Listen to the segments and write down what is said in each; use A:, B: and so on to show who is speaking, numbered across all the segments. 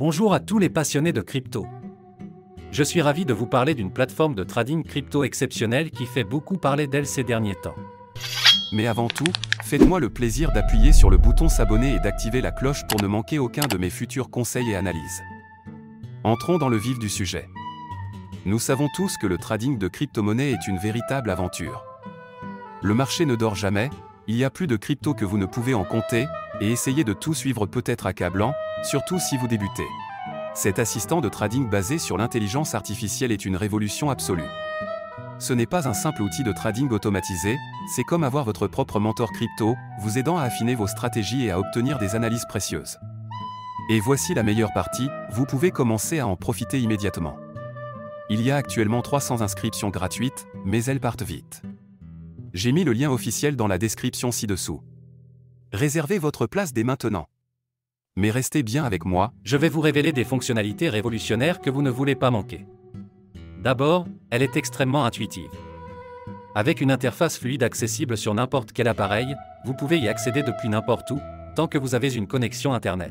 A: Bonjour à tous les passionnés de crypto. Je suis ravi de vous parler d'une plateforme de trading crypto exceptionnelle qui fait beaucoup parler d'elle ces derniers temps.
B: Mais avant tout, faites-moi le plaisir d'appuyer sur le bouton s'abonner et d'activer la cloche pour ne manquer aucun de mes futurs conseils et analyses. Entrons dans le vif du sujet. Nous savons tous que le trading de crypto-monnaies est une véritable aventure. Le marché ne dort jamais, il y a plus de crypto que vous ne pouvez en compter, et essayer de tout suivre peut être accablant, surtout si vous débutez. Cet assistant de trading basé sur l'intelligence artificielle est une révolution absolue. Ce n'est pas un simple outil de trading automatisé, c'est comme avoir votre propre mentor crypto, vous aidant à affiner vos stratégies et à obtenir des analyses précieuses. Et voici la meilleure partie, vous pouvez commencer à en profiter immédiatement. Il y a actuellement 300 inscriptions gratuites, mais elles partent vite. J'ai mis le lien officiel dans la description ci-dessous. Réservez votre place dès maintenant. Mais restez bien avec moi,
A: Je vais vous révéler des fonctionnalités révolutionnaires que vous ne voulez pas manquer. D'abord, elle est extrêmement intuitive. Avec une interface fluide accessible sur n'importe quel appareil, vous pouvez y accéder depuis n'importe où, tant que vous avez une connexion Internet.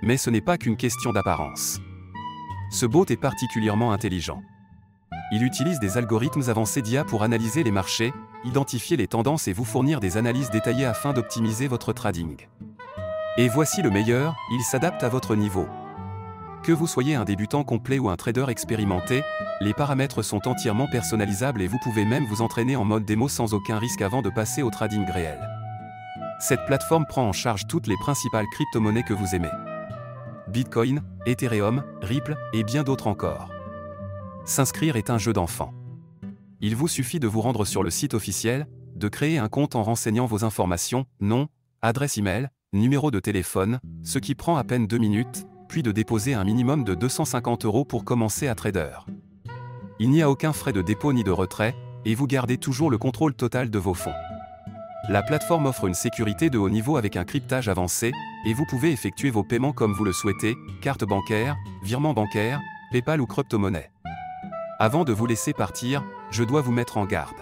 B: mais ce n'est pas qu'une question d'apparence. Ce bot est particulièrement intelligent. Il utilise des algorithmes avancés d'IA pour analyser les marchés, identifier les tendances et vous fournir des analyses détaillées afin d'optimiser votre trading. Et voici le meilleur, il s'adapte à votre niveau. Que vous soyez un débutant complet ou un trader expérimenté, les paramètres sont entièrement personnalisables et vous pouvez même vous entraîner en mode démo sans aucun risque avant de passer au trading réel. Cette plateforme prend en charge toutes les principales crypto-monnaies que vous aimez. Bitcoin, Ethereum, Ripple et bien d'autres encore. S'inscrire est un jeu d'enfant. Il vous suffit de vous rendre sur le site officiel, de créer un compte en renseignant vos informations, nom, adresse email, numéro de téléphone, ce qui prend à peine 2 minutes, puis de déposer un minimum de 250 € pour commencer à trader. Il n'y a aucun frais de dépôt ni de retrait, et vous gardez toujours le contrôle total de vos fonds. La plateforme offre une sécurité de haut niveau avec un cryptage avancé, et vous pouvez effectuer vos paiements comme vous le souhaitez, carte bancaire, virement bancaire, PayPal ou crypto-monnaie. Avant de vous laisser partir, je dois vous mettre en garde.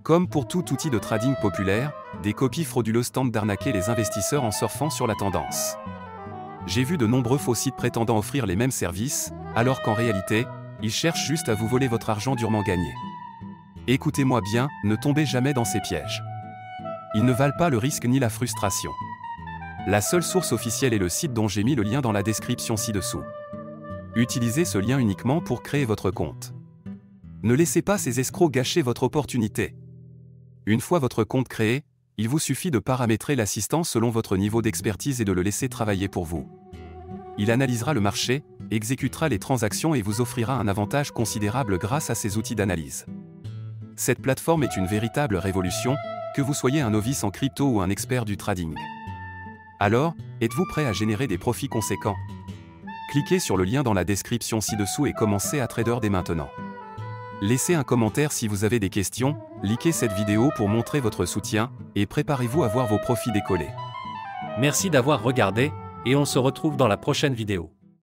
B: Comme pour tout outil de trading populaire, des copies frauduleuses tentent d'arnaquer les investisseurs en surfant sur la tendance. J'ai vu de nombreux faux sites prétendant offrir les mêmes services, alors qu'en réalité, ils cherchent juste à vous voler votre argent durement gagné. Écoutez-moi bien, ne tombez jamais dans ces pièges. Ils ne valent pas le risque ni la frustration. La seule source officielle est le site dont j'ai mis le lien dans la description ci-dessous. Utilisez ce lien uniquement pour créer votre compte. Ne laissez pas ces escrocs gâcher votre opportunité. Une fois votre compte créé, il vous suffit de paramétrer l'assistant selon votre niveau d'expertise et de le laisser travailler pour vous. Il analysera le marché, exécutera les transactions et vous offrira un avantage considérable grâce à ces outils d'analyse. Cette plateforme est une véritable révolution, que vous soyez un novice en crypto ou un expert du trading. Alors, êtes-vous prêt à générer des profits conséquents? Cliquez sur le lien dans la description ci-dessous et commencez à trader dès maintenant. Laissez un commentaire si vous avez des questions, likez cette vidéo pour montrer votre soutien, et préparez-vous à voir vos profits décoller.
A: Merci d'avoir regardé, et on se retrouve dans la prochaine vidéo.